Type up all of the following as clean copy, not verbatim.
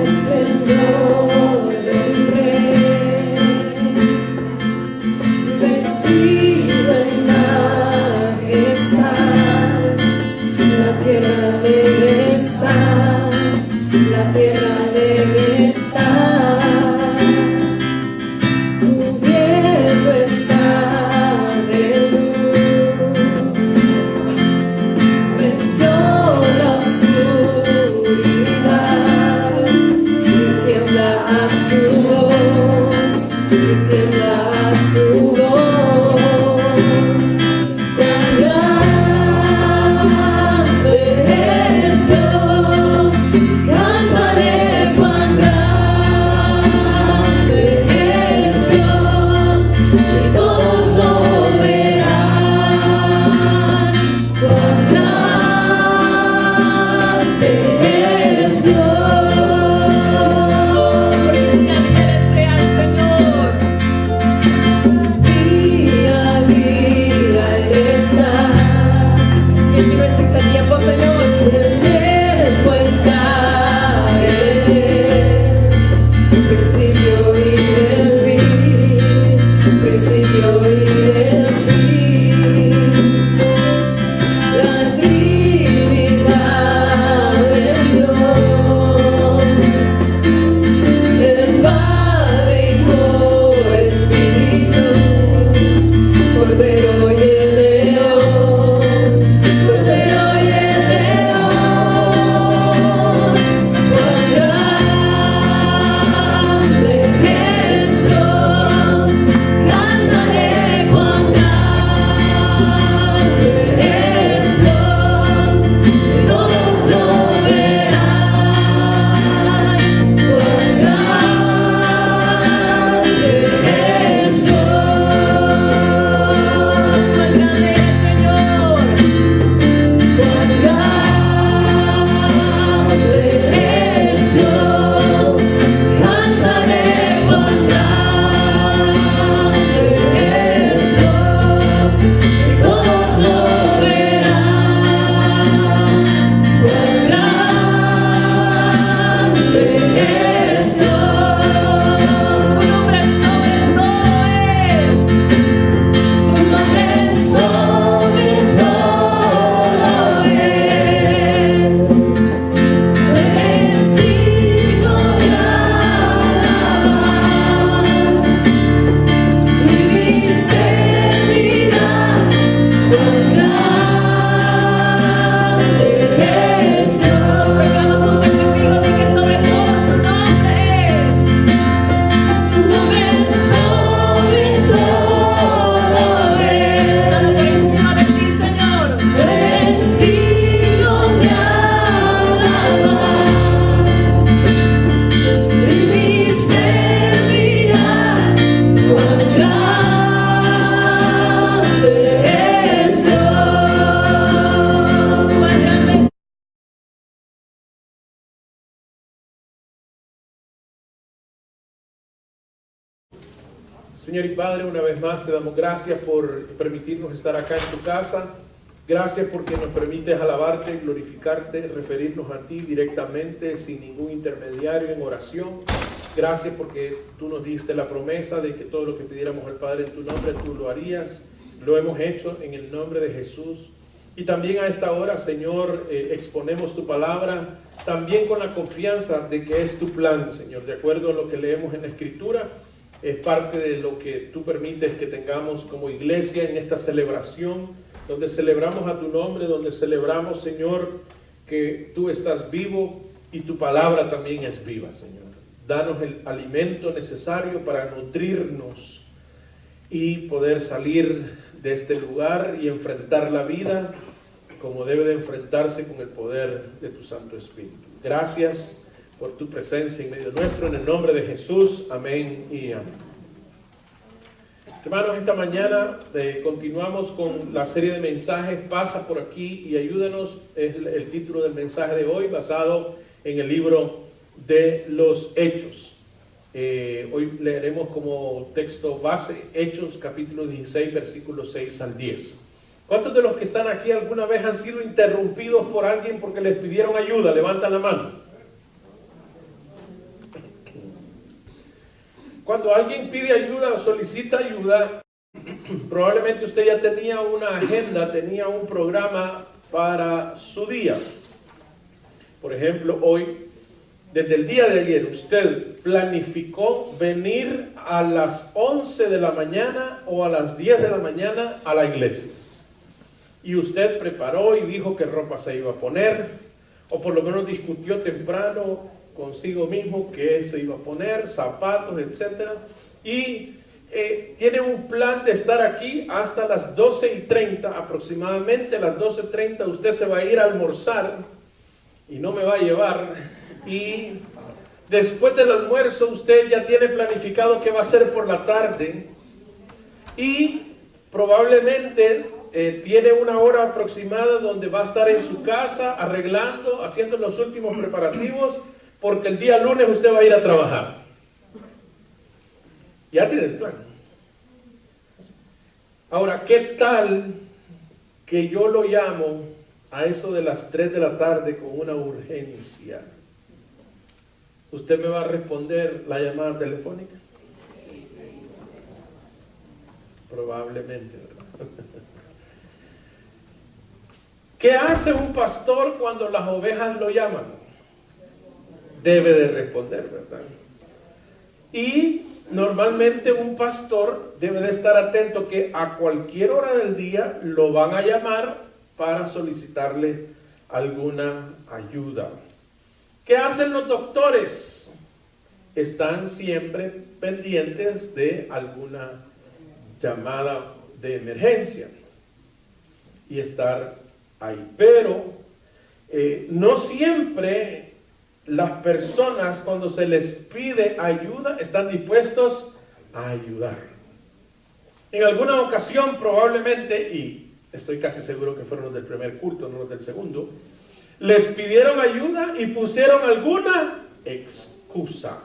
esplendor del rey, vestido en majestad, la tierra alegre está, la tierra alegre está, cubierto está de luz, venció la oscuridad y tiembla a su voz, y tiembla a su voz. Cuán grande es Dios, cántale cuán grande es Dios, y todos lo verán. Cuán grande es Dios, porque grande eres real, Señor. Día a día está, y en ti no existe el tiempo, Señor. El tiempo está en él, principio y el fin, principio y el fin. La Trinidad de Dios, el Padre, Hijo, Espíritu, Cordero y el León, Cordero y el León. Cuán grande es Dios, cántale cuán grande es Dios, y todos lo verán. Cuán grande es Dios, cuán grande es Señor, cuán grande es Dios, cántale cuán grande es Dios, y todos lo verán. Cuán grande es Dios, tu nombre sobre todo es, tu nombre sobre todo es, tú eres digno de alabar, y mi ser dirá cuán grande es Dios. Reclama junto conmigo, di que sobre todo su nombre es, tu nombre sobre todo es, nada por encima de ti, Señor. Tú eres digno de alabar, y mi ser dirá cuán grande es Dios, cuán grande es. Señor y Padre, una vez más te damos gracias por permitirnos estar acá en tu casa. Gracias porque nos permites alabarte, glorificarte, referirnos a ti directamente, sin ningún intermediario en oración. Gracias porque tú nos diste la promesa de que todo lo que pidiéramos al Padre en tu nombre, tú lo harías. Lo hemos hecho en el nombre de Jesús. Y también a esta hora, Señor, exponemos tu palabra, también con la confianza de que es tu plan, Señor, de acuerdo a lo que leemos en la Escritura. Es parte de lo que tú permites que tengamos como iglesia en esta celebración, donde celebramos a tu nombre, donde celebramos, Señor, que tú estás vivo y tu palabra también es viva, Señor. Danos el alimento necesario para nutrirnos y poder salir de este lugar y enfrentar la vida como debe de enfrentarse con el poder de tu Santo Espíritu. Gracias por tu presencia en medio nuestro, en el nombre de Jesús, amén y amén. Hermanos, esta mañana continuamos con la serie de mensajes, Pasa por aquí y ayúdanos, es el título del mensaje de hoy, basado en el libro de los Hechos. Hoy leeremos como texto base Hechos capítulo 16, versículos 6 al 10. ¿Cuántos de los que están aquí alguna vez han sido interrumpidos por alguien porque les pidieron ayuda? Levantan la mano. Cuando alguien pide ayuda o solicita ayuda, probablemente usted ya tenía una agenda, tenía un programa para su día. Por ejemplo, hoy, desde el día de ayer, usted planificó venir a las 11 de la mañana o a las 10 de la mañana a la iglesia. Y usted preparó y dijo qué ropa se iba a poner, o por lo menos discutió temprano consigo mismo qué se iba a poner, zapatos, etc. Y tiene un plan de estar aquí hasta las 12:30, aproximadamente a las 12:30 usted se va a ir a almorzar y no me va a llevar. Y después del almuerzo usted ya tiene planificado qué va a hacer por la tarde y probablemente tiene una hora aproximada donde va a estar en su casa arreglando, haciendo los últimos preparativos, porque el día lunes usted va a ir a trabajar. Ya tiene el plan. Ahora, ¿qué tal que yo lo llamo a eso de las 3 de la tarde con una urgencia? ¿Usted me va a responder la llamada telefónica? Probablemente, ¿verdad? ¿Qué hace un pastor cuando las ovejas lo llaman? Debe de responder, ¿verdad? Y normalmente un pastor debe de estar atento que a cualquier hora del día lo van a llamar para solicitarle alguna ayuda. ¿Qué hacen los doctores? Están siempre pendientes de alguna llamada de emergencia y estar ahí. Pero no siempre las personas, cuando se les pide ayuda, están dispuestos a ayudar. En alguna ocasión probablemente, y estoy casi seguro que fueron los del primer culto, no los del segundo, les pidieron ayuda y pusieron alguna excusa.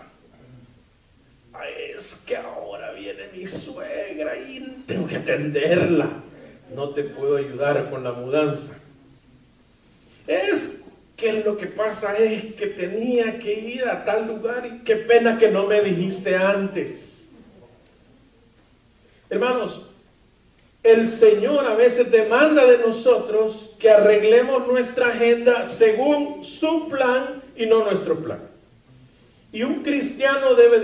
Es que ahora viene mi suegra y tengo que atenderla, no te puedo ayudar con la mudanza. Es que lo que pasa es que tenía que ir a tal lugar y qué pena que no me dijiste antes. Hermanos, el Señor a veces demanda de nosotros que arreglemos nuestra agenda según su plan y no nuestro plan. Y un cristiano debe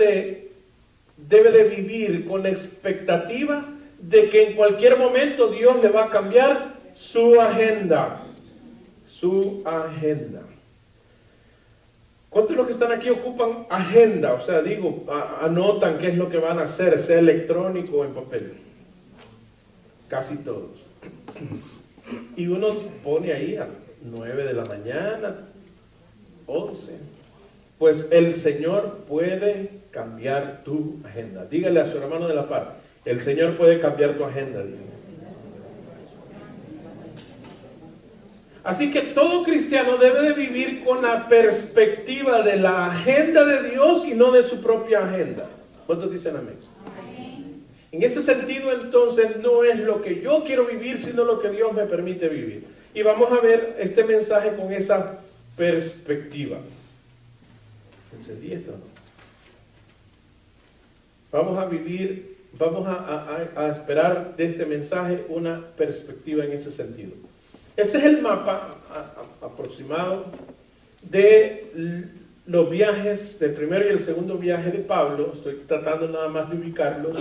de vivir con la expectativa de que en cualquier momento Dios le va a cambiar su agenda. Su agenda. ¿Cuántos de los que están aquí ocupan agenda? O sea, anotan qué es lo que van a hacer, sea electrónico o en papel. Casi todos. Y uno pone ahí a 9 de la mañana, 11. Pues el Señor puede cambiar tu agenda. Dígale a su hermano de la par, el Señor puede cambiar tu agenda. Dígale. Así que todo cristiano debe de vivir con la perspectiva de la agenda de Dios y no de su propia agenda. ¿Cuántos dicen amén? En ese sentido, entonces, no es lo que yo quiero vivir, sino lo que Dios me permite vivir. Y vamos a ver este mensaje con esa perspectiva. ¿Encendí esto? Vamos a vivir, vamos a esperar de este mensaje una perspectiva en ese sentido. Ese es el mapa aproximado de los viajes del primero y el segundo viaje de Pablo. Estoy tratando nada más de ubicarlos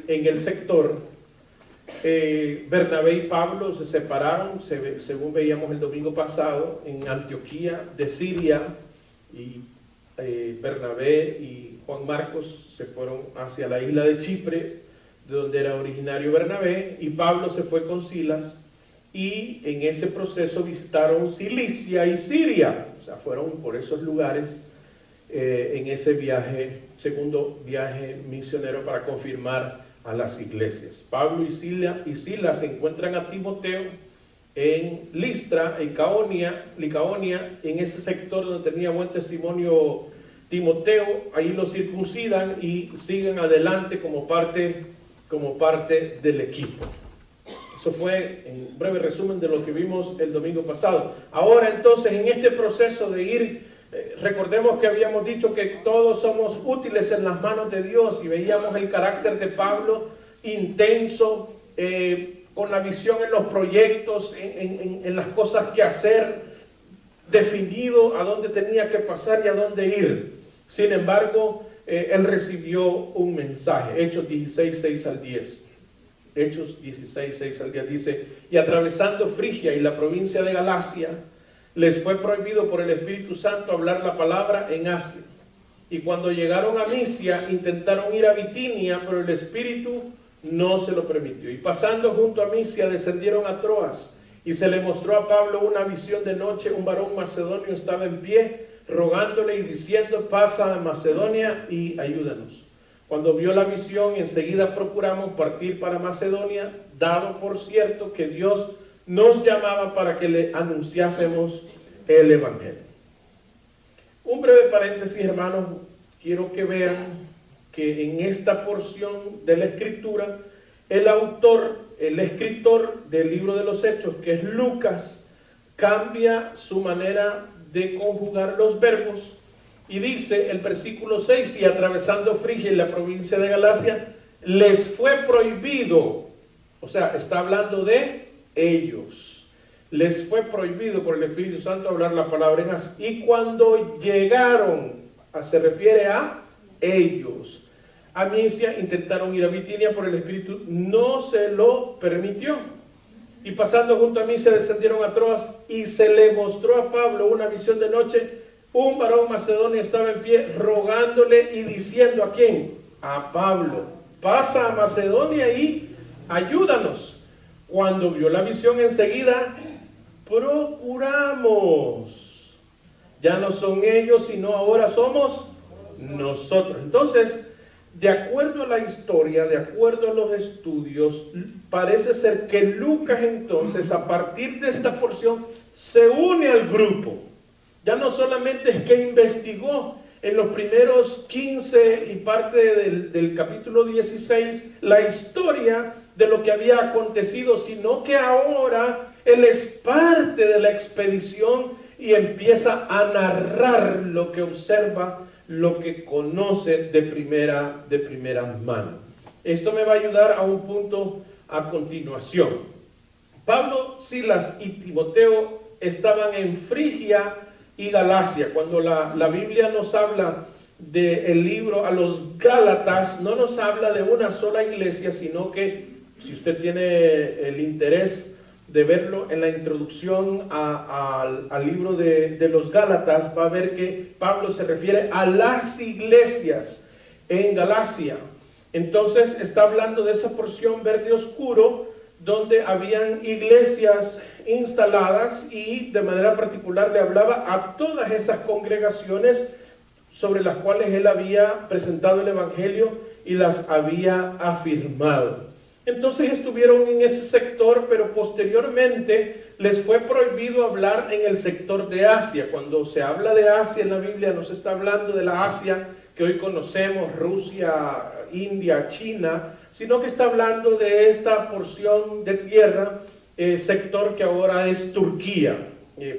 en el sector. Bernabé y Pablo se separaron, según veíamos el domingo pasado, en Antioquía de Siria, y Bernabé y Juan Marcos se fueron hacia la isla de Chipre, de donde era originario Bernabé, y Pablo se fue con Silas. Y en ese proceso visitaron Cilicia y Siria, o sea, fueron por esos lugares en ese viaje, segundo viaje misionero para confirmar a las iglesias. Pablo y Silas se encuentran a Timoteo en Listra, en Licaonia, en ese sector donde tenía buen testimonio Timoteo. Ahí lo circuncidan y siguen adelante como parte del equipo. Eso fue en breve resumen de lo que vimos el domingo pasado. Ahora entonces, en este proceso de ir Recordemos que habíamos dicho que todos somos útiles en las manos de Dios y veíamos el carácter de Pablo intenso, con la visión en los proyectos, en las cosas que hacer, definido a dónde tenía que pasar y a dónde ir. Sin embargo, él recibió un mensaje. Hechos 16, 6 al 10. Hechos 16, 6 al 10 dice: y atravesando Frigia y la provincia de Galacia, les fue prohibido por el Espíritu Santo hablar la palabra en Asia. Y cuando llegaron a Misia, intentaron ir a Bitinia, pero el Espíritu no se lo permitió. Y pasando junto a Misia, descendieron a Troas, y se le mostró a Pablo una visión de noche. Un varón macedonio estaba en pie, rogándole y diciendo: pasa a Macedonia y ayúdanos. Cuando vio la visión, enseguida procuramos partir para Macedonia, dado por cierto que Dios nos llamaba para que le anunciásemos el Evangelio. Un breve paréntesis, hermanos. Quiero que vean que en esta porción de la Escritura, el autor, el escritor del libro de los Hechos, que es Lucas, cambia su manera de conjugar los verbos y dice el versículo 6: y atravesando Frigia y la provincia de Galacia, les fue prohibido, o sea, está hablando de ellos, les fue prohibido por el Espíritu Santo hablar la palabra en Asia. Y cuando llegaron, se refiere a ellos, a Misia, intentaron ir a Bitinia, por el Espíritu no se lo permitió. Y pasando junto a Misia, descendieron a Troas, y se le mostró a Pablo una visión de noche. Un varón macedonio estaba en pie, rogándole y diciendo: ¿a quién? A Pablo: pasa a Macedonia y ayúdanos. Cuando vio la visión, enseguida procuramos. Ya no son ellos, sino ahora somos nosotros. Entonces, de acuerdo a la historia, de acuerdo a los estudios, parece ser que Lucas entonces, a partir de esta porción, se une al grupo. Ya no solamente es que investigó en los primeros 15 y parte del capítulo 16 la historia de lo que había acontecido, sino que ahora él es parte de la expedición y empieza a narrar lo que observa, lo que conoce de primera mano. Esto me va a ayudar a un punto a continuación. Pablo, Silas y Timoteo estaban en Frigia y Galacia. Cuando la Biblia nos habla del libro a los Gálatas, no nos habla de una sola iglesia, sino que, si usted tiene el interés de verlo en la introducción al libro de los Gálatas, va a ver que Pablo se refiere a las iglesias en Galacia. Entonces está hablando de esa porción verde oscuro donde habían iglesias instaladas, y de manera particular le hablaba a todas esas congregaciones sobre las cuales él había presentado el Evangelio y las había afirmado. Entonces estuvieron en ese sector, pero posteriormente les fue prohibido hablar en el sector de Asia. Cuando se habla de Asia en la Biblia, no se está hablando de la Asia que hoy conocemos, Rusia, India, China, sino que está hablando de esta porción de tierra, sector que ahora es Turquía,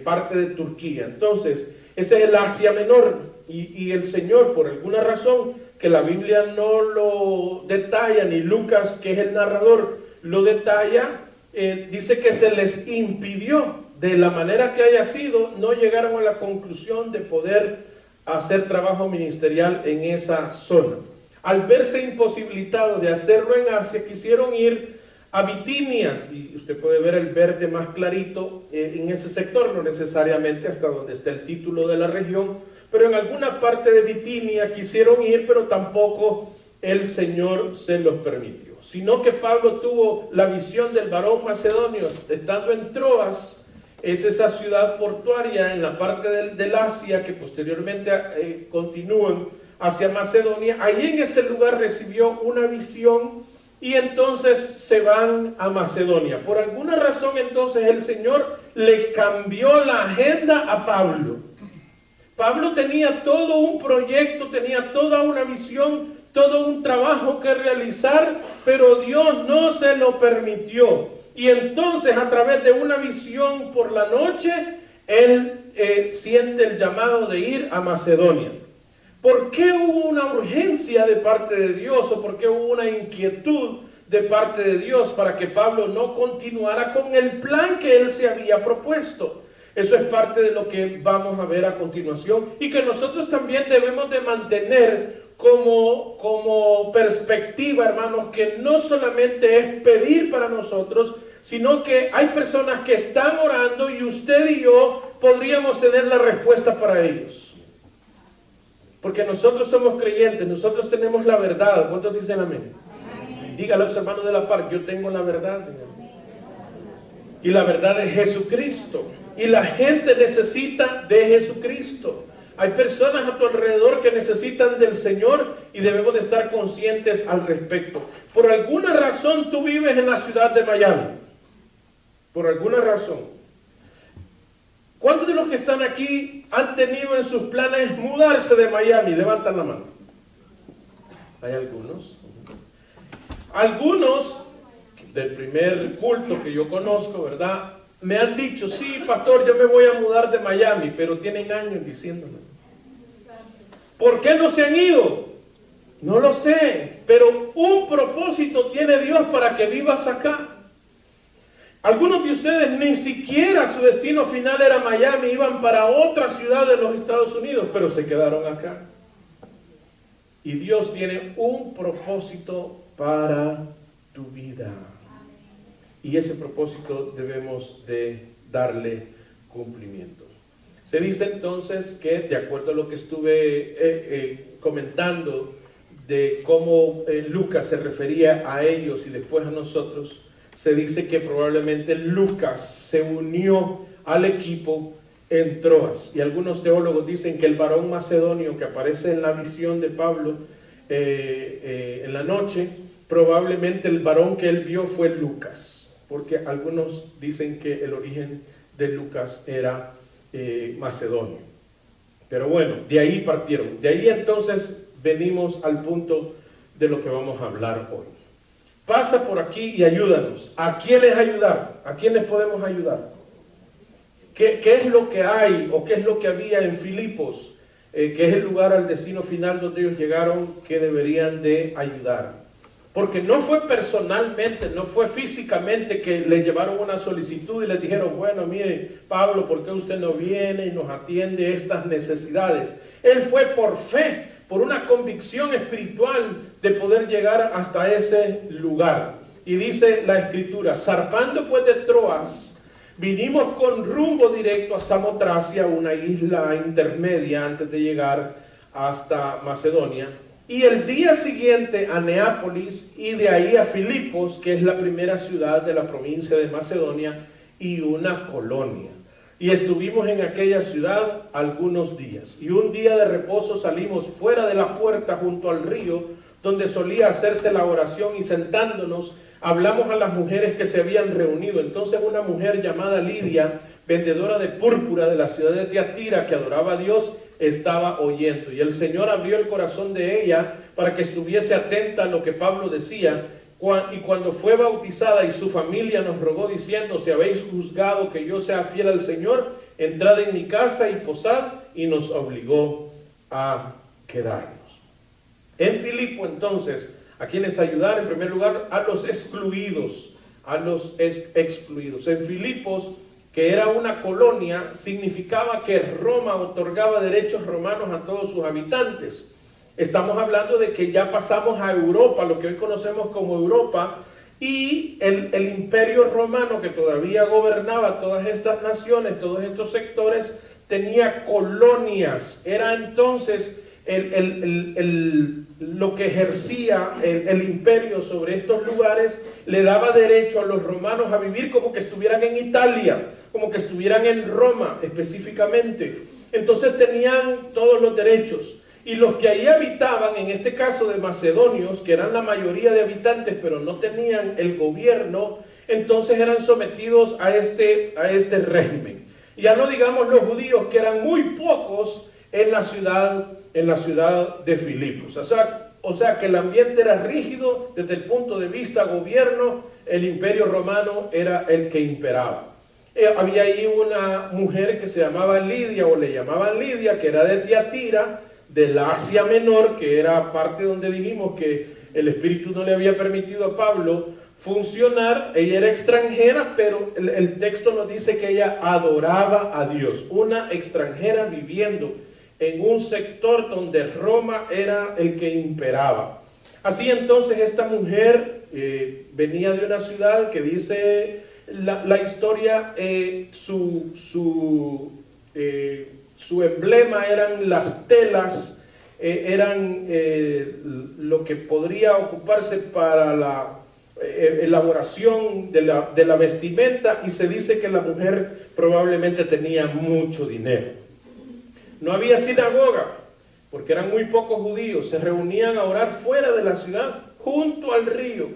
parte de Turquía. Entonces, ese es el Asia Menor, y el Señor, por alguna razón que la Biblia no lo detalla, ni Lucas, que es el narrador, lo detalla, dice que se les impidió, de la manera que haya sido, no llegaron a la conclusión de poder hacer trabajo ministerial en esa zona. Al verse imposibilitados de hacerlo en Asia, quisieron ir a Bitinia, y usted puede ver el verde más clarito en ese sector, no necesariamente hasta donde está el título de la región, pero en alguna parte de Bitinia quisieron ir, pero tampoco el Señor se los permitió. Sino que Pablo tuvo la visión del varón macedonio estando en Troas, es esa ciudad portuaria en la parte del Asia que posteriormente continúan hacia Macedonia. Ahí en ese lugar recibió una visión y entonces se van a Macedonia. Por alguna razón entonces el Señor le cambió la agenda a Pablo. Pablo tenía todo un proyecto, tenía toda una visión, todo un trabajo que realizar, pero Dios no se lo permitió. Y entonces, a través de una visión por la noche, él siente el llamado de ir a Macedonia. ¿Por qué hubo una urgencia de parte de Dios o por qué hubo una inquietud de parte de Dios para que Pablo no continuara con el plan que él se había propuesto? Eso es parte de lo que vamos a ver a continuación y que nosotros también debemos de mantener como perspectiva, hermanos, que no solamente es pedir para nosotros, sino que hay personas que están orando y usted y yo podríamos tener la respuesta para ellos. Porque nosotros somos creyentes, nosotros tenemos la verdad. ¿Cuántos dicen amén? Dígale a los hermanos de la par, yo tengo la verdad. Y la verdad es Jesucristo. Y la gente necesita de Jesucristo. Hay personas a tu alrededor que necesitan del Señor y debemos de estar conscientes al respecto. Por alguna razón tú vives en la ciudad de Miami. Por alguna razón. ¿Cuántos de los que están aquí han tenido en sus planes mudarse de Miami? Levantan la mano. Hay algunos. Algunos del primer culto que yo conozco, ¿verdad? Me han dicho, sí, pastor, yo me voy a mudar de Miami, pero tienen años diciéndome. ¿Por qué no se han ido? No lo sé, pero un propósito tiene Dios para que vivas acá. Algunos de ustedes ni siquiera su destino final era Miami, iban para otra ciudad de los Estados Unidos, pero se quedaron acá. Y Dios tiene un propósito para tu vida. Y ese propósito debemos de darle cumplimiento. Se dice entonces que, de acuerdo a lo que estuve comentando, de cómo Lucas se refería a ellos y después a nosotros, se dice que probablemente Lucas se unió al equipo en Troas. Y algunos teólogos dicen que el varón macedonio que aparece en la visión de Pablo en la noche, probablemente el varón que él vio fue Lucas. Porque algunos dicen que el origen de Lucas era macedonio. Pero bueno, de ahí partieron. De ahí entonces venimos al punto de lo que vamos a hablar hoy. Pasa por aquí y ayúdanos. ¿A quiénes ayudar? ¿A quiénes podemos ayudar? ¿Qué es lo que hay o qué es lo que había en Filipos? Que es el lugar al destino final donde ellos llegaron, que deberían de ayudar. Porque no fue personalmente, no fue físicamente que le llevaron una solicitud y les dijeron, bueno, mire, Pablo, ¿por qué usted no viene y nos atiende estas necesidades? Él fue por fe, por una convicción espiritual de poder llegar hasta ese lugar. Y dice la Escritura, zarpando pues de Troas, vinimos con rumbo directo a Samotracia, una isla intermedia antes de llegar hasta Macedonia. Y el día siguiente a Neápolis y de ahí a Filipos, que es la primera ciudad de la provincia de Macedonia y una colonia. Y estuvimos en aquella ciudad algunos días. Y un día de reposo salimos fuera de la puerta junto al río, donde solía hacerse la oración, y sentándonos hablamos a las mujeres que se habían reunido. Entonces una mujer llamada Lidia, vendedora de púrpura de la ciudad de Tiatira, que adoraba a Dios, estaba oyendo. Y el Señor abrió el corazón de ella para que estuviese atenta a lo que Pablo decía. Y cuando fue bautizada y su familia nos rogó diciendo, si habéis juzgado que yo sea fiel al Señor, entrad en mi casa y posad, y nos obligó a quedarnos. En Filipo entonces, ¿a quienes ayudar? En primer lugar, a los excluidos, a los excluidos. En Filipos, que era una colonia, significaba que Roma otorgaba derechos romanos a todos sus habitantes. Estamos hablando de que ya pasamos a Europa, lo que hoy conocemos como Europa, y el imperio romano, que todavía gobernaba todas estas naciones, todos estos sectores, tenía colonias. Era entonces lo que ejercía el imperio sobre estos lugares, le daba derecho a los romanos a vivir como que estuvieran en Italia, como que estuvieran en Roma específicamente. Entonces tenían todos los derechos. Y los que ahí habitaban, en este caso de macedonios, que eran la mayoría de habitantes, pero no tenían el gobierno, entonces eran sometidos a este régimen. Y ya no digamos los judíos, que eran muy pocos en la ciudad de Filipos. O sea que el ambiente era rígido desde el punto de vista gobierno, el imperio romano era el que imperaba. Había ahí una mujer que se llamaba Lidia, o le llamaban Lidia, que era de Tiatira, del Asia Menor, que era parte donde dijimos que el Espíritu no le había permitido a Pablo funcionar. Ella era extranjera, pero el texto nos dice que ella adoraba a Dios. Una extranjera viviendo en un sector donde Roma era el que imperaba. Así entonces esta mujer venía de una ciudad que dice la historia, su emblema eran las telas, eran lo que podría ocuparse para la elaboración de la vestimenta, y se dice que la mujer probablemente tenía mucho dinero. No había sinagoga, porque eran muy pocos judíos. Se reunían a orar fuera de la ciudad, junto al río.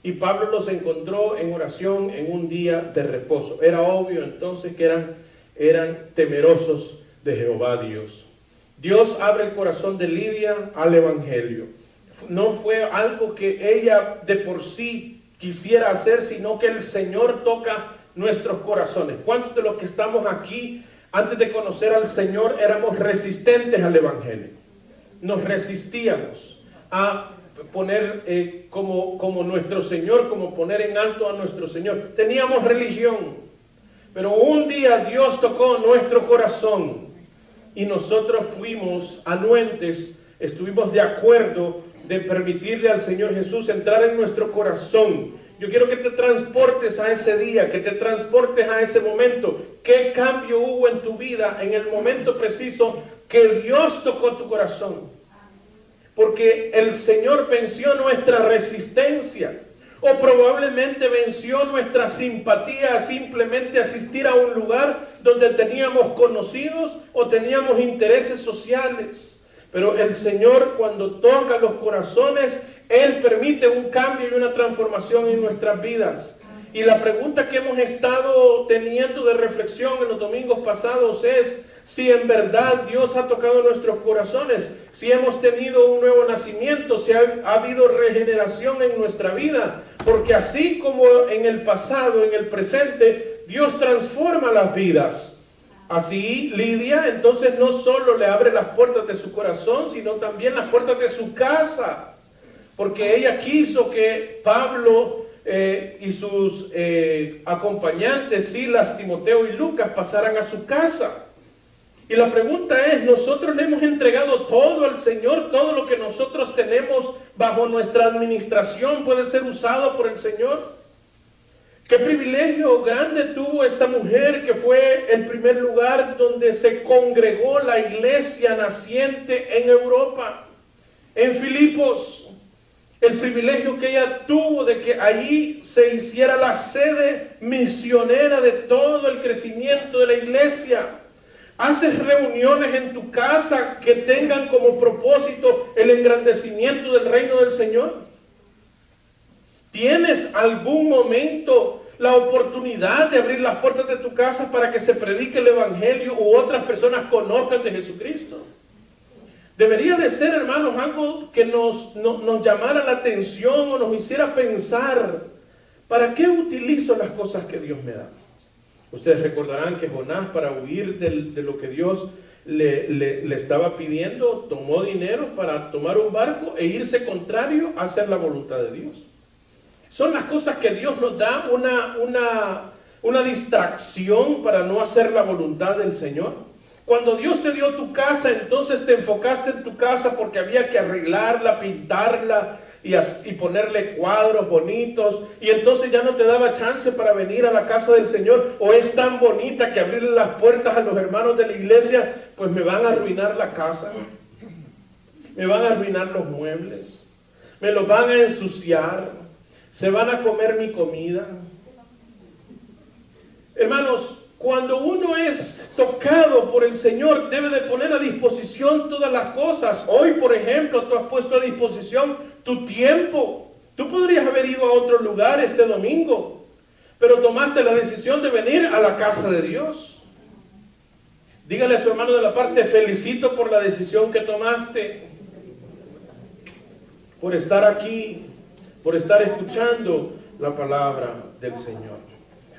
Y Pablo los encontró en oración en un día de reposo. Era obvio entonces que eran temerosos de Jehová Dios. Dios abre el corazón de Lidia al Evangelio. No fue algo que ella de por sí quisiera hacer, sino que el Señor toca nuestros corazones. ¿Cuántos de los que estamos aquí, antes de conocer al Señor, éramos resistentes al Evangelio? Nos resistíamos a poner como nuestro Señor, como poner en alto a nuestro Señor. Teníamos religión, pero un día Dios tocó nuestro corazón y nosotros fuimos anuentes, estuvimos de acuerdo de permitirle al Señor Jesús entrar en nuestro corazón. Yo quiero que te transportes a ese día, que te transportes a ese momento. ¿Qué cambio hubo en tu vida en el momento preciso que Dios tocó tu corazón? Porque el Señor venció nuestra resistencia, o probablemente venció nuestra simpatía a simplemente asistir a un lugar donde teníamos conocidos o teníamos intereses sociales. Pero el Señor, cuando toca los corazones, Él permite un cambio y una transformación en nuestras vidas. Y la pregunta que hemos estado teniendo de reflexión en los domingos pasados es si en verdad Dios ha tocado nuestros corazones, si hemos tenido un nuevo nacimiento, si ha habido regeneración en nuestra vida. Porque así como en el pasado, en el presente, Dios transforma las vidas. Así Lidia entonces no solo le abre las puertas de su corazón, sino también las puertas de su casa. Porque ella quiso que Pablo y sus acompañantes, Silas, Timoteo y Lucas, pasaran a su casa. Y la pregunta es, ¿nosotros le hemos entregado todo al Señor? ¿Todo lo que nosotros tenemos bajo nuestra administración puede ser usado por el Señor? ¿Qué privilegio grande tuvo esta mujer, que fue el primer lugar donde se congregó la iglesia naciente en Europa, en Filipos? El privilegio que ella tuvo de que allí se hiciera la sede misionera de todo el crecimiento de la iglesia. ¿Haces reuniones en tu casa que tengan como propósito el engrandecimiento del reino del Señor? ¿Tienes algún momento la oportunidad de abrir las puertas de tu casa para que se predique el Evangelio u otras personas conozcan de Jesucristo? Debería de ser, hermanos, algo que nos llamara la atención o nos hiciera pensar, ¿para qué utilizo las cosas que Dios me da? Ustedes recordarán que Jonás, para huir de lo que Dios le estaba pidiendo, tomó dinero para tomar un barco e irse contrario a hacer la voluntad de Dios. Son las cosas que Dios nos da, una distracción para no hacer la voluntad del Señor. Cuando Dios te dio tu casa, entonces te enfocaste en tu casa porque había que arreglarla, pintarla y ponerle cuadros bonitos, y entonces ya no te daba chance para venir a la casa del Señor. O es tan bonita que abrirle las puertas a los hermanos de la iglesia, pues me van a arruinar la casa, me van a arruinar los muebles, me los van a ensuciar, se van a comer mi comida. Hermanos, cuando uno es tocado por el Señor, debe de poner a disposición todas las cosas. Hoy, por ejemplo, tú has puesto a disposición tu tiempo. Tú podrías haber ido a otro lugar este domingo, pero tomaste la decisión de venir a la casa de Dios. Dígale a su hermano de la parte: felicito por la decisión que tomaste, por estar aquí, por estar escuchando la palabra del Señor.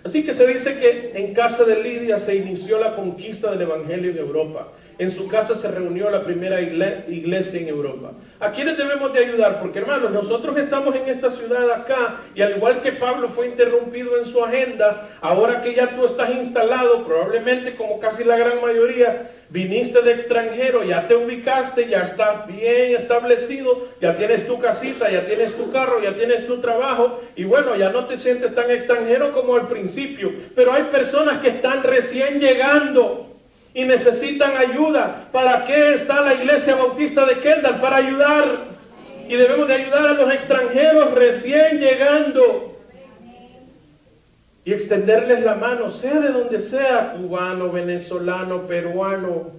Así que se dice que en casa de Lidia se inició la conquista del Evangelio en Europa. En su casa se reunió la primera iglesia en Europa. ¿A quiénes debemos de ayudar? Porque hermanos, nosotros estamos en esta ciudad acá y al igual que Pablo fue interrumpido en su agenda, ahora que ya tú estás instalado, probablemente como casi la gran mayoría, viniste de extranjero, ya te ubicaste, ya estás bien establecido, ya tienes tu casita, ya tienes tu carro, ya tienes tu trabajo y bueno, ya no te sientes tan extranjero como al principio. Pero hay personas que están recién llegando y necesitan ayuda. ¿Para qué está la Iglesia Bautista de Kendall? Para ayudar. Y debemos de ayudar a los extranjeros recién llegando. Y extenderles la mano, sea de donde sea, cubano, venezolano, peruano.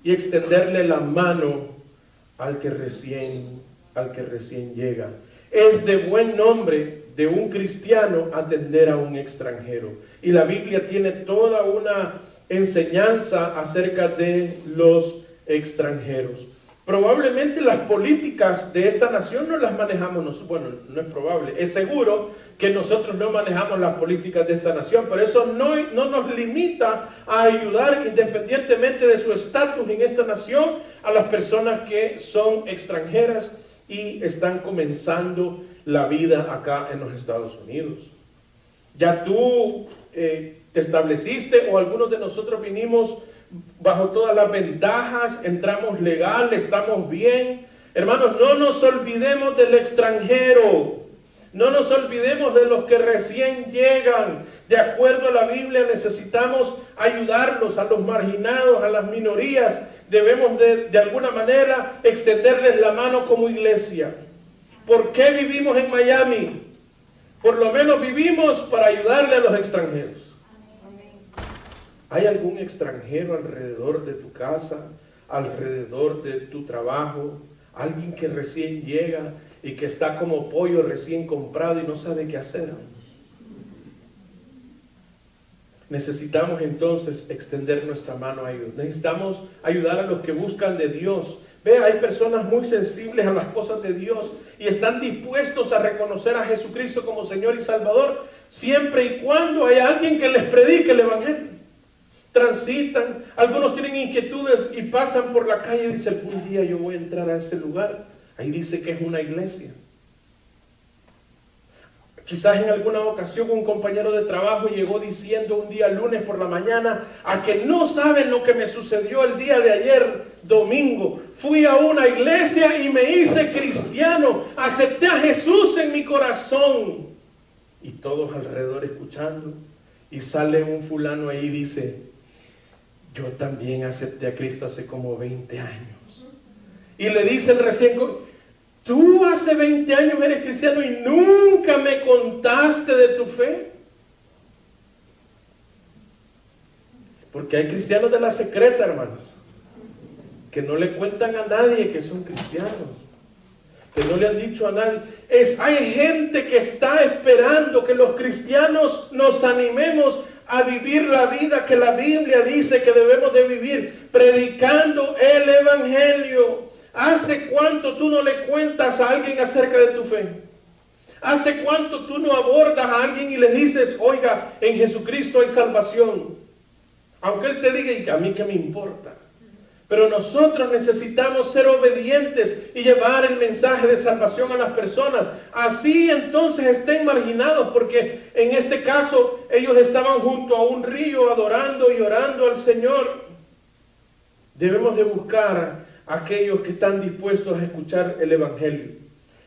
Y extenderle la mano al que recién llega. Es de buen nombre de un cristiano atender a un extranjero. Y la Biblia tiene toda una enseñanza acerca de los extranjeros. Probablemente las políticas de esta nación no las manejamos nosotros. Bueno, no es probable, es seguro que nosotros no manejamos las políticas de esta nación, pero eso no nos limita a ayudar independientemente de su estatus en esta nación a las personas que son extranjeras y están comenzando la vida acá en los Estados Unidos. Ya tú te estableciste o algunos de nosotros vinimos bajo todas las ventajas, entramos legal, estamos bien. Hermanos, no nos olvidemos del extranjero, no nos olvidemos de los que recién llegan. De acuerdo a la Biblia necesitamos ayudarlos, a los marginados, a las minorías. Debemos de alguna manera extenderles la mano como iglesia. ¿Por qué vivimos en Miami? Por lo menos vivimos para ayudarle a los extranjeros. ¿Hay algún extranjero alrededor de tu casa, alrededor de tu trabajo? Alguien que recién llega y que está como pollo recién comprado y no sabe qué hacer. Necesitamos entonces extender nuestra mano a ellos. Necesitamos ayudar a los que buscan de Dios. Vea, hay personas muy sensibles a las cosas de Dios y están dispuestos a reconocer a Jesucristo como Señor y Salvador siempre y cuando haya alguien que les predique el Evangelio. Transitan, algunos tienen inquietudes y pasan por la calle y dicen, un día yo voy a entrar a ese lugar. Ahí dice que es una iglesia. Quizás en alguna ocasión un compañero de trabajo llegó diciendo un día lunes por la mañana, a que no saben lo que me sucedió el día de ayer domingo. Fui a una iglesia y me hice cristiano, acepté a Jesús en mi corazón. Y todos alrededor escuchando, y sale un fulano ahí y dice, yo también acepté a Cristo hace como 20 años. Y le dice el recién, tú hace 20 años eres cristiano y nunca me contaste de tu fe. Porque hay cristianos de la secreta, hermanos, que no le cuentan a nadie que son cristianos, que no le han dicho a nadie. Hay gente que está esperando que los cristianos nos animemos a vivir la vida que la Biblia dice que debemos de vivir, predicando el Evangelio. ¿Hace cuánto tú no le cuentas a alguien acerca de tu fe? ¿Hace cuánto tú no abordas a alguien y le dices, oiga, en Jesucristo hay salvación? Aunque Él te diga, y a mí qué me importa. Pero nosotros necesitamos ser obedientes y llevar el mensaje de salvación a las personas. Así entonces estén marginados, porque en este caso ellos estaban junto a un río adorando y orando al Señor. Debemos de buscar a aquellos que están dispuestos a escuchar el Evangelio.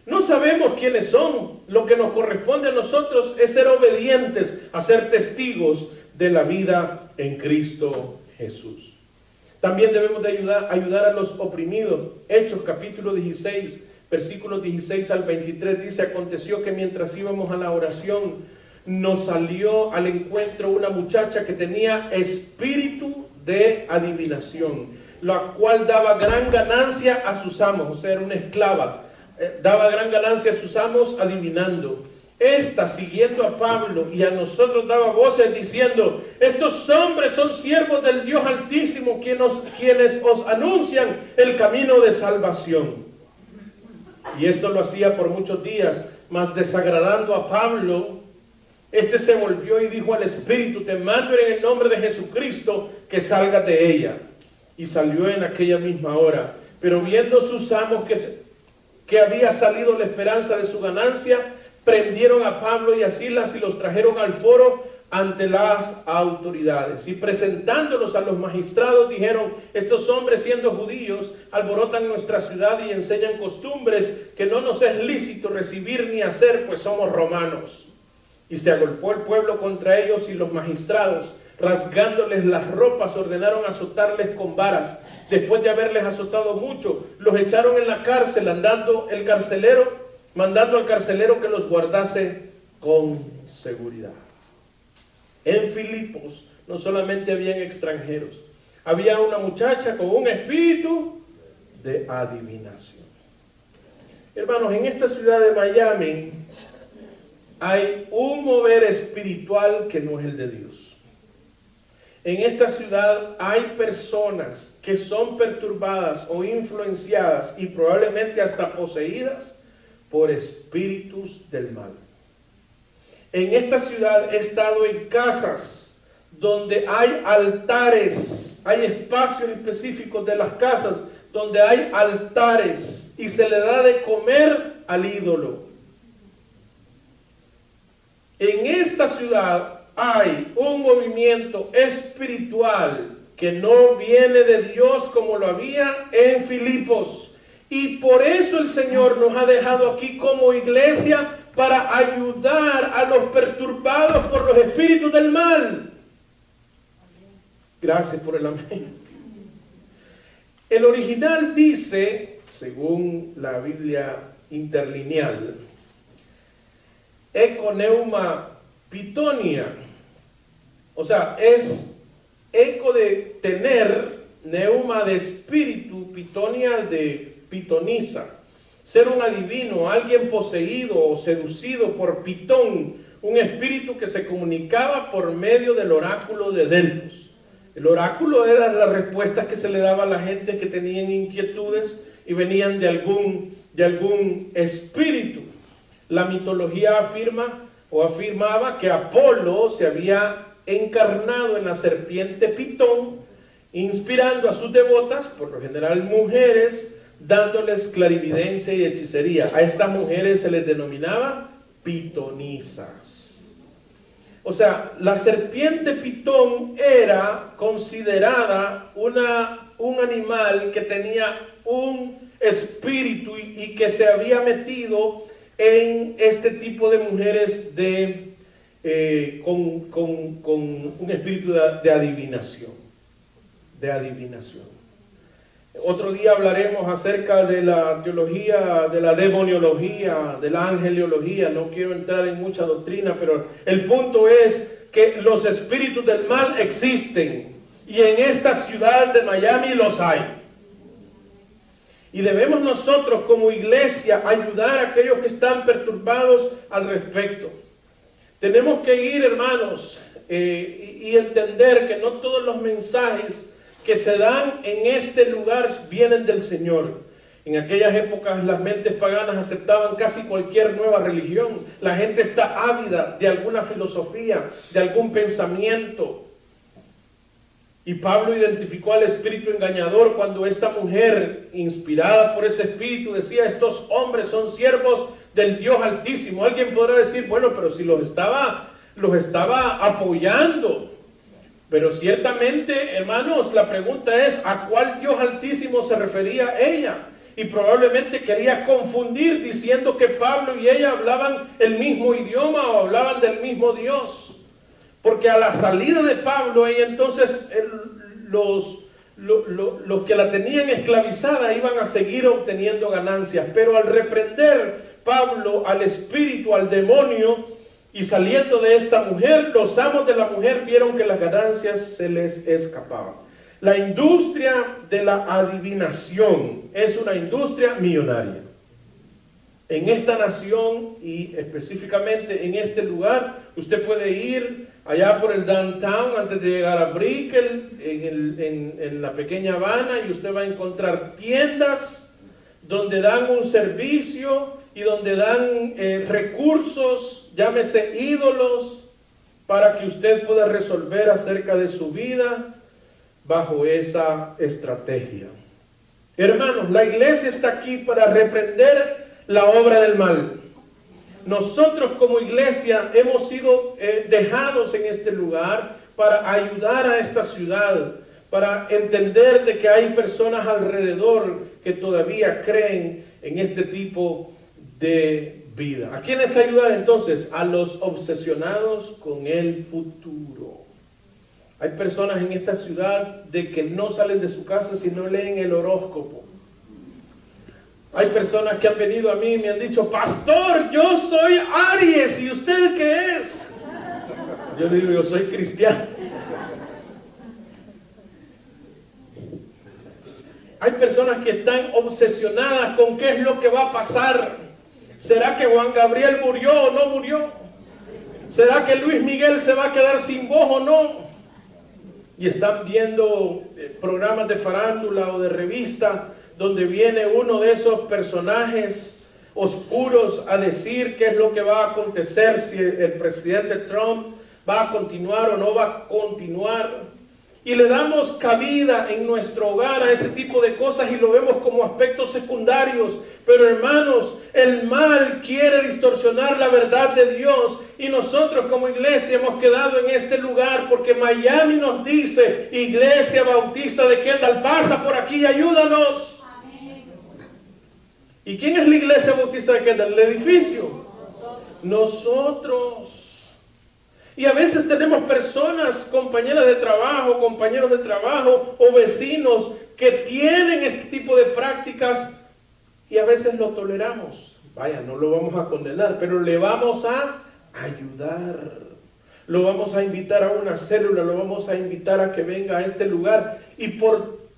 No sabemos quiénes son. Lo que nos corresponde a nosotros es ser obedientes, a ser testigos de la vida en Cristo Jesús. También debemos de ayudar a los oprimidos. Hechos capítulo 16, versículos 16 al 23 dice, aconteció que mientras íbamos a la oración, nos salió al encuentro una muchacha que tenía espíritu de adivinación, la cual daba gran ganancia a sus amos, o sea, era una esclava, daba gran ganancia a sus amos adivinando. Esta, siguiendo a Pablo y a nosotros, daba voces diciendo, estos hombres son siervos del Dios Altísimo, quienes os anuncian el camino de salvación. Y esto lo hacía por muchos días, mas desagradando a Pablo, Este se volvió y dijo al espíritu: te mando en el nombre de Jesucristo que salgas de ella. Y salió en aquella misma hora. Pero viendo sus amos que había salido la esperanza de su ganancia, prendieron a Pablo y a Silas y los trajeron al foro ante las autoridades. Y presentándolos a los magistrados, dijeron: estos hombres, siendo judíos, alborotan nuestra ciudad y enseñan costumbres que no nos es lícito recibir ni hacer, pues somos romanos. Y se agolpó el pueblo contra ellos, y los magistrados, rasgándoles las ropas, ordenaron azotarles con varas. Después de haberles azotado mucho, los echaron en la cárcel, mandando al carcelero que los guardase con seguridad. En Filipos no solamente habían extranjeros, había una muchacha con un espíritu de adivinación. Hermanos, en esta ciudad de Miami hay un mover espiritual que no es el de Dios. En esta ciudad hay personas que son perturbadas o influenciadas y probablemente hasta poseídas por espíritus del mal. En esta ciudad he estado en casas donde hay altares, hay espacios específicos de las casas donde hay altares y se le da de comer al ídolo. En esta ciudad hay un movimiento espiritual que no viene de Dios como lo había en Filipos. Y por eso el Señor nos ha dejado aquí como iglesia para ayudar a los perturbados por los espíritus del mal. Gracias por el amén. El original dice, según la Biblia interlineal, econeuma pitonia, o sea, es eco de tener, neuma de espíritu, pitonia de pitonisa, ser un adivino, alguien poseído o seducido por Pitón, un espíritu que se comunicaba por medio del oráculo de Delfos. El oráculo era la respuesta que se le daba a la gente que tenían inquietudes y venían de algún espíritu. La mitología afirmaba que Apolo se había encarnado en la serpiente Pitón, inspirando a sus devotas, por lo general mujeres, dándoles clarividencia y hechicería. A estas mujeres se les denominaba pitonisas. O sea, la serpiente Pitón era considerada un animal que tenía un espíritu y que se había metido en este tipo de mujeres con un espíritu de adivinación. Otro día hablaremos acerca de la teología, de la demoniología, de la angeliología. No quiero entrar en mucha doctrina, pero el punto es que los espíritus del mal existen y en esta ciudad de Miami los hay. Y debemos nosotros como iglesia ayudar a aquellos que están perturbados al respecto. Tenemos que ir, hermanos, y entender que no todos los mensajes que se dan en este lugar vienen del Señor. En aquellas épocas las mentes paganas aceptaban casi cualquier nueva religión. La gente está ávida de alguna filosofía, de algún pensamiento. Y Pablo identificó al espíritu engañador cuando esta mujer, inspirada por ese espíritu, decía: estos hombres son siervos del Dios Altísimo. Alguien podrá decir: bueno, pero si los estaba apoyando. Pero ciertamente, hermanos, la pregunta es: ¿a cuál Dios Altísimo se refería ella? Y probablemente quería confundir diciendo que Pablo y ella hablaban el mismo idioma o hablaban del mismo Dios. Porque a la salida de Pablo, ella entonces los que la tenían esclavizada iban a seguir obteniendo ganancias. Pero al reprender Pablo al espíritu, al demonio, y saliendo de esta mujer, los amos de la mujer vieron que las ganancias se les escapaban. La industria de la adivinación es una industria millonaria. En esta nación y específicamente en este lugar, usted puede ir allá por el downtown antes de llegar a Brickell, en la pequeña Habana, y usted va a encontrar tiendas donde dan un servicio y donde dan recursos, llámese ídolos, para que usted pueda resolver acerca de su vida bajo esa estrategia. Hermanos, la iglesia está aquí para reprender la obra del mal. Nosotros como iglesia hemos sido dejados en este lugar para ayudar a esta ciudad, para entender de que hay personas alrededor que todavía creen en este tipo de vida. ¿A quiénes ayudar entonces? A los obsesionados con el futuro. Hay personas en esta ciudad de que no salen de su casa si no leen el horóscopo. Hay personas que han venido a mí y me han dicho: pastor, yo soy Aries, ¿y usted qué es? Yo le digo: yo soy cristiano. Hay personas que están obsesionadas con qué es lo que va a pasar. ¿Será que Juan Gabriel murió o no murió? ¿Será que Luis Miguel se va a quedar sin voz o no? Y están viendo programas de farándula o de revista donde viene uno de esos personajes oscuros a decir qué es lo que va a acontecer, si el presidente Trump va a continuar o no va a continuar. Y le damos cabida en nuestro hogar a ese tipo de cosas y lo vemos como aspectos secundarios. Pero hermanos, el mal quiere distorsionar la verdad de Dios. Y nosotros como iglesia hemos quedado en este lugar porque Miami nos dice: Iglesia Bautista de Kendall, pasa por aquí, ayúdanos. Amén. ¿Y quién es la Iglesia Bautista de Kendall? El edificio. Nosotros. Y a veces tenemos personas, compañeras de trabajo, compañeros de trabajo o vecinos que tienen este tipo de prácticas y a veces lo toleramos. Vaya, no lo vamos a condenar, pero le vamos a ayudar. Lo vamos a invitar a una célula, lo vamos a invitar a que venga a este lugar y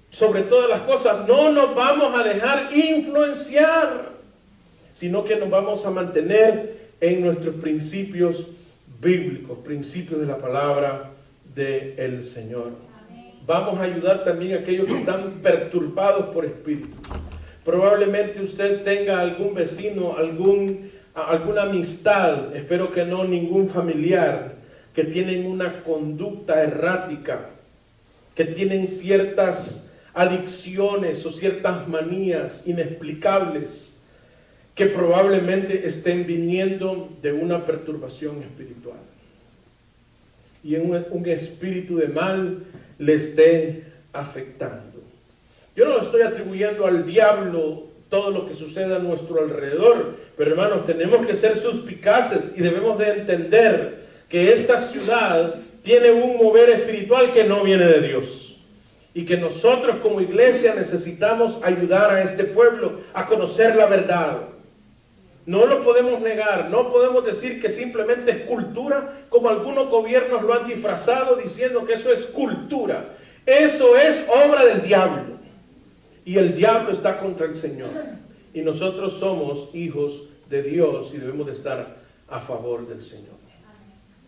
sobre todas las cosas no nos vamos a dejar influenciar, sino que nos vamos a mantener en nuestros principios bíblicos, principios de la palabra del Señor. Amén. Vamos a ayudar también a aquellos que están perturbados por espíritus. Probablemente usted tenga algún vecino, alguna amistad, espero que no ningún familiar, que tienen una conducta errática, que tienen ciertas adicciones o ciertas manías inexplicables, que probablemente estén viniendo de una perturbación espiritual. Y un espíritu de mal le esté afectando. Yo no estoy atribuyendo al diablo todo lo que sucede a nuestro alrededor, pero hermanos, tenemos que ser suspicaces y debemos de entender que esta ciudad tiene un mover espiritual que no viene de Dios. Y que nosotros como iglesia necesitamos ayudar a este pueblo a conocer la verdad. No lo podemos negar, no podemos decir que simplemente es cultura, como algunos gobiernos lo han disfrazado diciendo que eso es cultura. Eso es obra del diablo. Y el diablo está contra el Señor. Y nosotros somos hijos de Dios y debemos de estar a favor del Señor.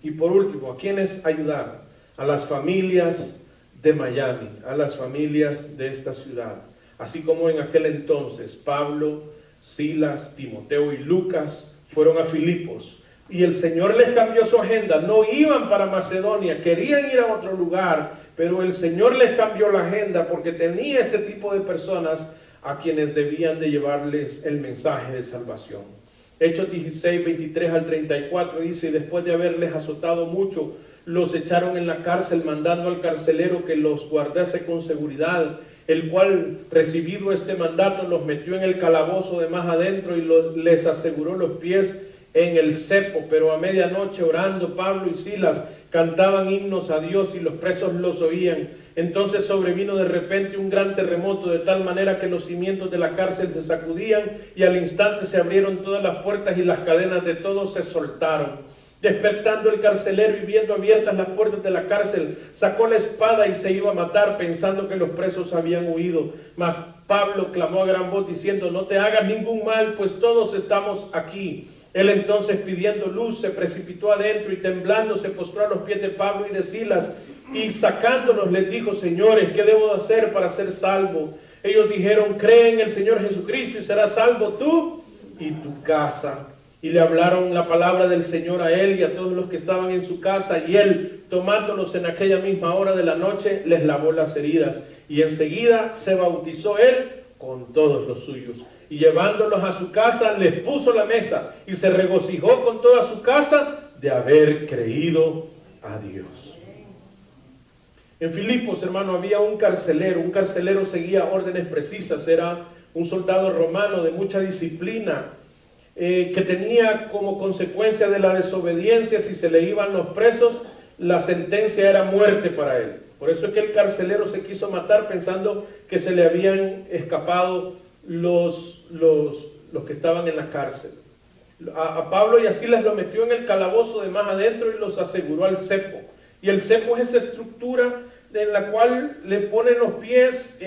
Y por último, ¿a quiénes ayudar? A las familias de Miami, a las familias de esta ciudad. Así como en aquel entonces Pablo, Silas, Timoteo y Lucas fueron a Filipos y el Señor les cambió su agenda. No iban para Macedonia, querían ir a otro lugar, pero el Señor les cambió la agenda porque tenía este tipo de personas a quienes debían de llevarles el mensaje de salvación. Hechos 16, 23 al 34 dice: y después de haberles azotado mucho, los echaron en la cárcel, mandando al carcelero que los guardase con seguridad, el cual, recibido este mandato, los metió en el calabozo de más adentro y les aseguró los pies en el cepo. Pero a medianoche, orando, Pablo y Silas cantaban himnos a Dios y los presos los oían. Entonces sobrevino de repente un gran terremoto, de tal manera que los cimientos de la cárcel se sacudían y al instante se abrieron todas las puertas y las cadenas de todos se soltaron. Despertando el carcelero y viendo abiertas las puertas de la cárcel, sacó la espada y se iba a matar, pensando que los presos habían huido. Mas Pablo clamó a gran voz diciendo: no te hagas ningún mal, pues todos estamos aquí. Él entonces, pidiendo luz, se precipitó adentro y temblando se postró a los pies de Pablo y de Silas, y sacándolos les dijo: señores, ¿qué debo hacer para ser salvo? Ellos dijeron: cree en el Señor Jesucristo y serás salvo tú y tu casa. Y le hablaron la palabra del Señor a él y a todos los que estaban en su casa, y él, tomándolos en aquella misma hora de la noche, les lavó las heridas. Y enseguida se bautizó él con todos los suyos. Y llevándolos a su casa, les puso la mesa y se regocijó con toda su casa de haber creído a Dios. En Filipos, hermano, había un carcelero seguía órdenes precisas, era un soldado romano de mucha disciplina, que tenía como consecuencia de la desobediencia, si se le iban los presos, la sentencia era muerte para él. Por eso es que el carcelero se quiso matar pensando que se le habían escapado los que estaban en la cárcel. A Pablo y a Silas lo metió en el calabozo de más adentro y los aseguró al cepo. Y el cepo es esa estructura en la cual le ponen los pies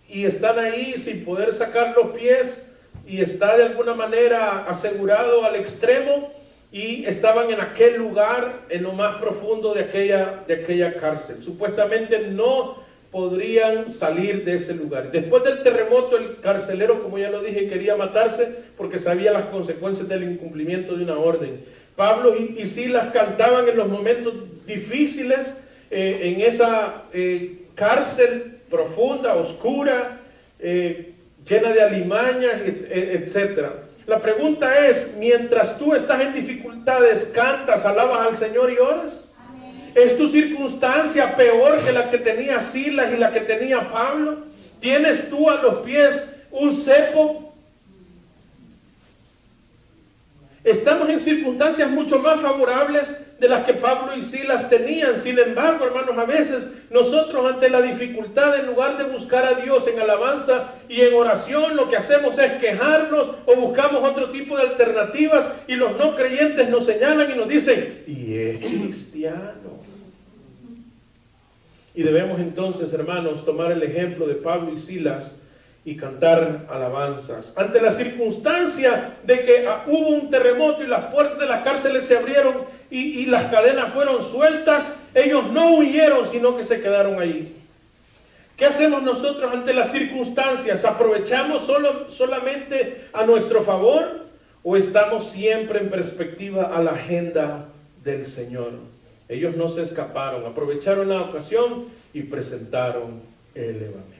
y están ahí sin poder sacar los pies, y está de alguna manera asegurado al extremo, y estaban en aquel lugar, en lo más profundo de aquella cárcel. Supuestamente no podrían salir de ese lugar. Después del terremoto, el carcelero, como ya lo dije, quería matarse porque sabía las consecuencias del incumplimiento de una orden. Pablo y Silas cantaban en los momentos difíciles, en esa cárcel profunda, oscura, llena de alimañas, etc. La pregunta es, mientras tú estás en dificultades, cantas, alabas al Señor y oras. Amén. ¿Es tu circunstancia peor que la que tenía Silas y la que tenía Pablo? ¿Tienes tú a los pies un cepo? Estamos en circunstancias mucho más favorables de las que Pablo y Silas tenían. Sin embargo, hermanos, a veces nosotros ante la dificultad, en lugar de buscar a Dios en alabanza y en oración, lo que hacemos es quejarnos o buscamos otro tipo de alternativas, y los no creyentes nos señalan y nos dicen, y es cristiano. Y debemos entonces, hermanos, tomar el ejemplo de Pablo y Silas y cantar alabanzas. Ante la circunstancia de que hubo un terremoto y las puertas de las cárceles se abrieron y las cadenas fueron sueltas, ellos no huyeron, sino que se quedaron ahí. ¿Qué hacemos nosotros ante las circunstancias? ¿Aprovechamos solamente a nuestro favor o estamos siempre en perspectiva a la agenda del Señor? Ellos no se escaparon, aprovecharon la ocasión y presentaron el Evangelio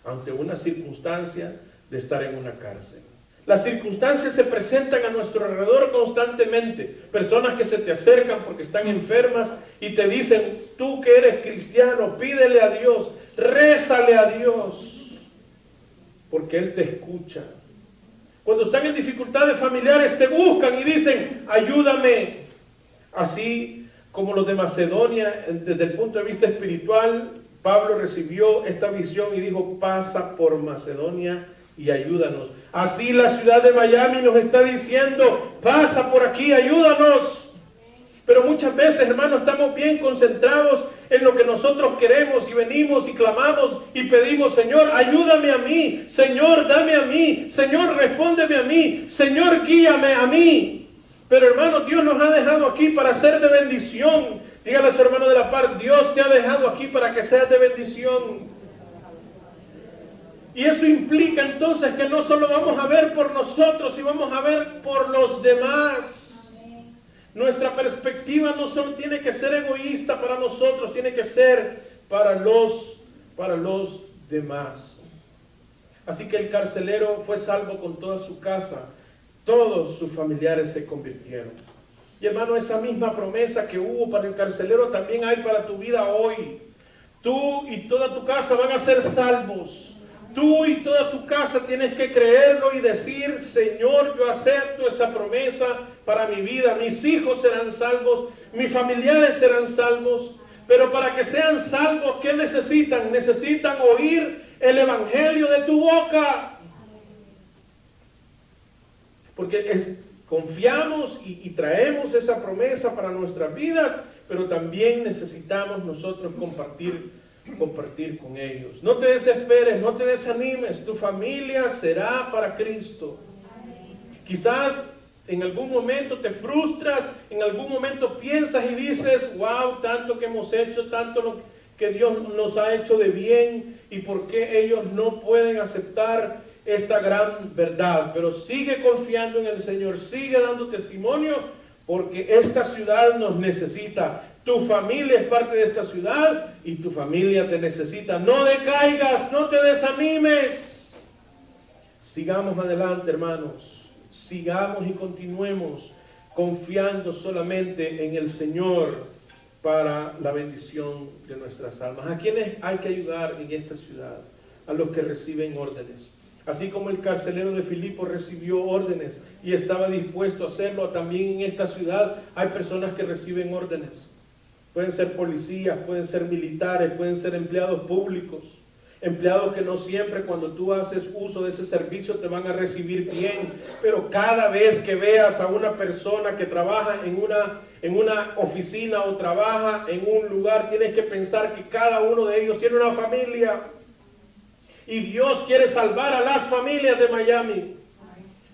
ante una circunstancia de estar en una cárcel. Las circunstancias se presentan a nuestro alrededor constantemente. Personas que se te acercan porque están enfermas y te dicen, tú que eres cristiano, pídele a Dios, rézale a Dios, porque Él te escucha. Cuando están en dificultades familiares te buscan y dicen, ayúdame. Así como los de Macedonia, desde el punto de vista espiritual, Pablo recibió esta visión y dijo, pasa por Macedonia y ayúdanos. Así la ciudad de Miami nos está diciendo, pasa por aquí, ayúdanos. Pero muchas veces, hermanos, estamos bien concentrados en lo que nosotros queremos y venimos y clamamos y pedimos, Señor, ayúdame a mí, Señor, dame a mí, Señor, respóndeme a mí, Señor, guíame a mí. Pero, hermanos, Dios nos ha dejado aquí para ser de bendición. Dígale a su hermano de la par, Dios te ha dejado aquí para que seas de bendición. Y eso implica entonces que no solo vamos a ver por nosotros, sino vamos a ver por los demás. Nuestra perspectiva no solo tiene que ser egoísta para nosotros, tiene que ser para los demás. Así que el carcelero fue salvo con toda su casa. Todos sus familiares se convirtieron. Y hermano, esa misma promesa que hubo para el carcelero también hay para tu vida hoy. Tú y toda tu casa van a ser salvos. Tú y toda tu casa tienes que creerlo y decir, Señor, yo acepto esa promesa para mi vida. Mis hijos serán salvos, mis familiares serán salvos. Pero para que sean salvos, ¿qué necesitan? Necesitan oír el Evangelio de tu boca. Porque confiamos y traemos esa promesa para nuestras vidas, pero también necesitamos nosotros compartir con ellos. No te desesperes, no te desanimes, tu familia será para Cristo. Quizás en algún momento te frustras, en algún momento piensas y dices, wow, tanto que hemos hecho, tanto lo que Dios nos ha hecho de bien, y por qué ellos no pueden aceptar esta gran verdad, pero sigue confiando en el Señor, sigue dando testimonio, porque esta ciudad nos necesita. Tu familia es parte de esta ciudad y tu familia te necesita. No decaigas, no te desanimes. Sigamos adelante, hermanos. Sigamos y continuemos confiando solamente en el Señor para la bendición de nuestras almas. ¿A quiénes hay que ayudar en esta ciudad? A los que reciben órdenes. Así como el carcelero de Filipo recibió órdenes y estaba dispuesto a hacerlo, también en esta ciudad hay personas que reciben órdenes. Pueden ser policías, pueden ser militares, pueden ser empleados públicos. Empleados que no siempre cuando tú haces uso de ese servicio te van a recibir bien. Pero cada vez que veas a una persona que trabaja en una oficina o trabaja en un lugar, tienes que pensar que cada uno de ellos tiene una familia. Y Dios quiere salvar a las familias de Miami.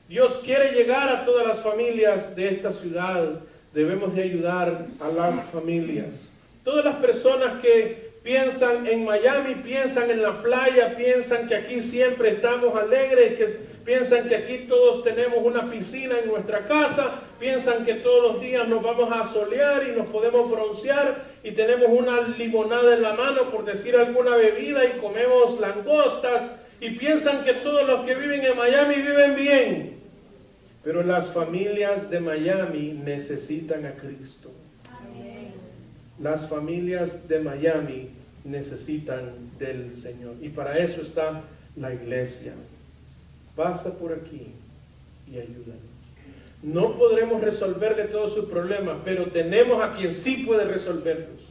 Dios quiere llegar a todas las familias de esta ciudad. Debemos de ayudar a las familias. Todas las personas que piensan en Miami, piensan en la playa, piensan que aquí siempre estamos alegres, que piensan que aquí todos tenemos una piscina en nuestra casa, piensan que todos los días nos vamos a solear y nos podemos broncear y tenemos una limonada en la mano, por decir alguna bebida, y comemos langostas, y piensan que todos los que viven en Miami viven bien. Pero las familias de Miami necesitan a Cristo. Las familias de Miami necesitan del Señor. Y para eso está la iglesia. Pasa por aquí y ayúdanos. No podremos resolverle todos sus problemas, pero tenemos a quien sí puede resolverlos.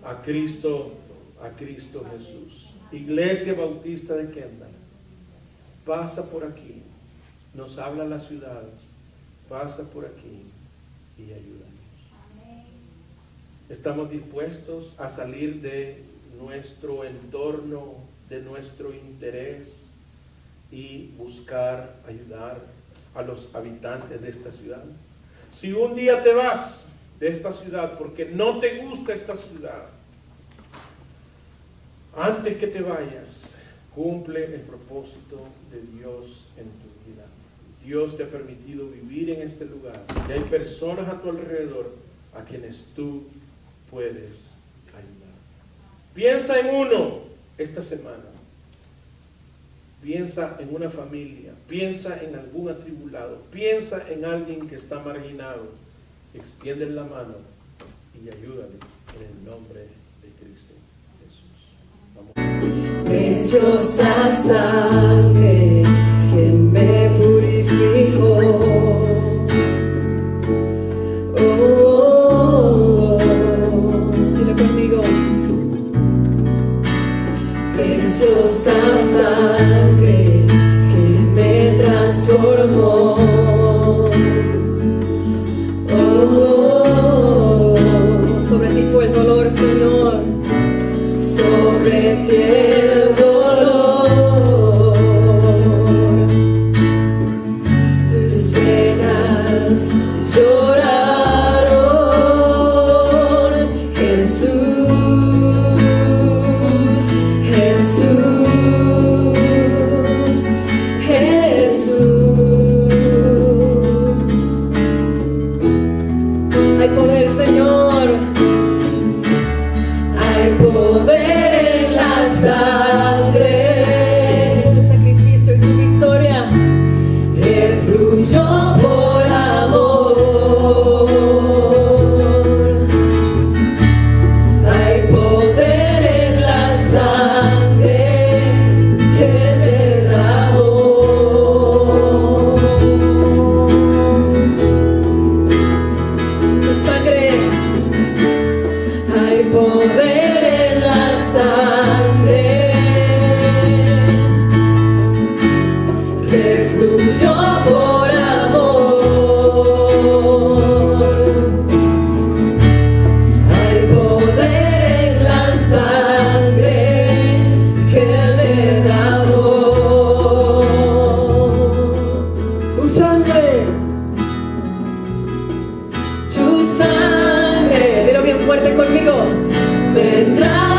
A Cristo Jesús. Iglesia Bautista de Kendall. Pasa por aquí. Nos habla la ciudad. Pasa por aquí y ayúdanos. Estamos dispuestos a salir de nuestro entorno, de nuestro interés y buscar ayudar a los habitantes de esta ciudad. Si un día te vas de esta ciudad porque no te gusta esta ciudad, antes que te vayas, cumple el propósito de Dios en tu vida. Dios te ha permitido vivir en este lugar y hay personas a tu alrededor a quienes tú puedes ayudar. Piensa en uno esta semana. Piensa en una familia. Piensa en algún atribulado. Piensa en alguien que está marginado. Extiende la mano y ayúdale en el nombre de Cristo Jesús. Vamos. Preciosa sangre que me purificó. Preciosa sangre que me transformó. Sobre ti fue el dolor, Señor. Sobre ti el dolor. Tus penas lloraron, Jesús. Tu sangre, dilo bien fuerte conmigo, me trae